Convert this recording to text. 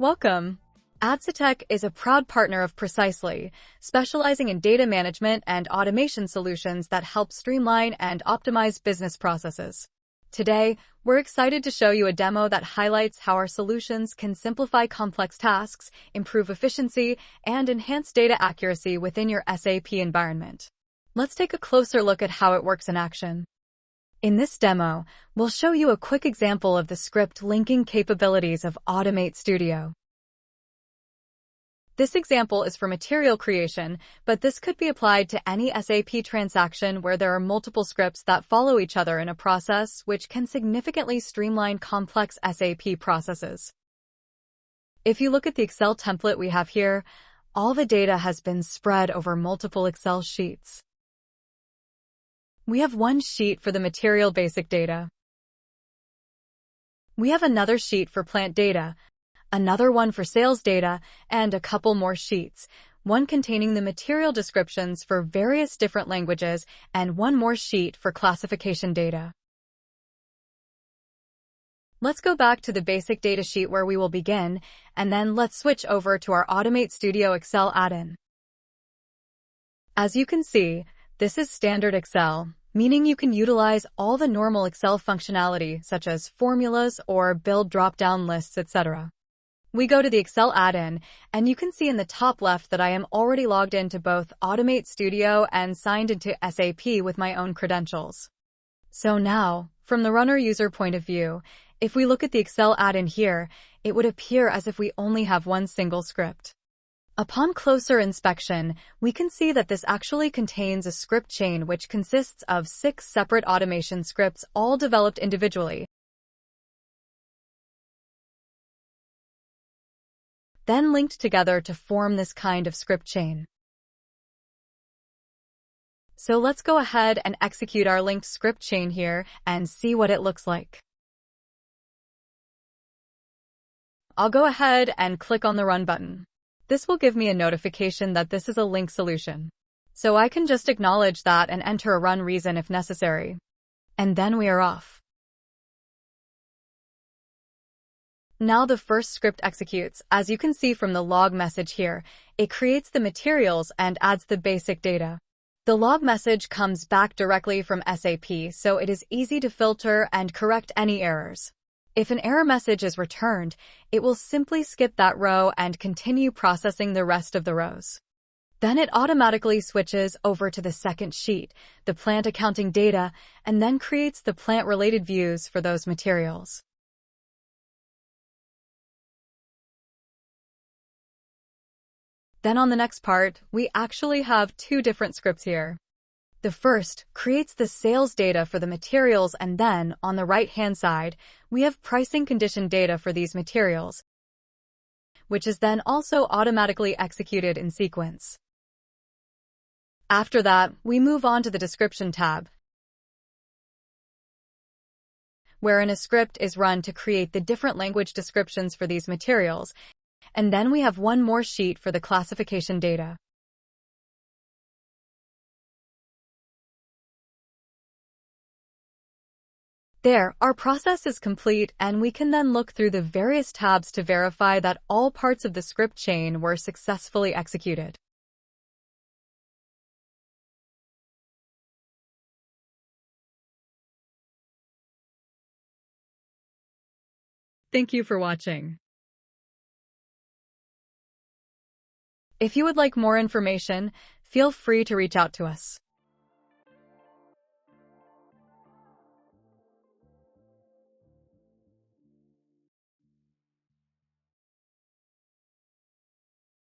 Welcome. Adsitech is a proud partner of Precisely, specializing in data management and automation solutions that help streamline and optimize business processes. Today, we're excited to show you a demo that highlights how our solutions can simplify complex tasks, improve efficiency, and enhance data accuracy within your SAP environment. Let's take a closer look at how it works in action. In this demo, we'll show you a quick example of the script linking capabilities of Automate Studio. This example is for material creation, but this could be applied to any SAP transaction where there are multiple scripts that follow each other in a process, which can significantly streamline complex SAP processes. If you look at the Excel template we have here, all the data has been spread over multiple Excel sheets. We have one sheet for the material basic data. We have another sheet for plant data, another one for sales data, and a couple more sheets, one containing the material descriptions for various different languages, and one more sheet for classification data. Let's go back to the basic data sheet where we will begin, and then let's switch over to our Automate Studio Excel add-in. As you can see, this is standard Excel, meaning you can utilize all the normal Excel functionality such as formulas or build drop-down lists, etc. We go to the Excel add-in, and you can see in the top left that I am already logged into both Automate Studio and signed into SAP with my own credentials. So now, from the runner user point of view, if we look at the Excel add-in here, it would appear as if we only have one single script. Upon closer inspection, we can see that this actually contains a script chain which consists of 6 separate automation scripts all developed individually, then linked together to form this kind of script chain. So let's go ahead and execute our linked script chain here and see what it looks like. I'll go ahead and click on the Run button. This will give me a notification that this is a link solution. So I can just acknowledge that and enter a run reason if necessary. And then we are off. Now the first script executes. As you can see from the log message here, it creates the materials and adds the basic data. The log message comes back directly from SAP, so it is easy to filter and correct any errors. If an error message is returned, it will simply skip that row and continue processing the rest of the rows. Then it automatically switches over to the second sheet, the plant accounting data, and then creates the plant-related views for those materials. Then on the next part, we actually have 2 different scripts here. The first creates the sales data for the materials, and then, on the right-hand side, we have pricing condition data for these materials, which is then also automatically executed in sequence. After that, we move on to the description tab, wherein a script is run to create the different language descriptions for these materials, and then we have one more sheet for the classification data. There, our process is complete, and we can then look through the various tabs to verify that all parts of the script chain were successfully executed. Thank you for watching. If you would like more information, feel free to reach out to us.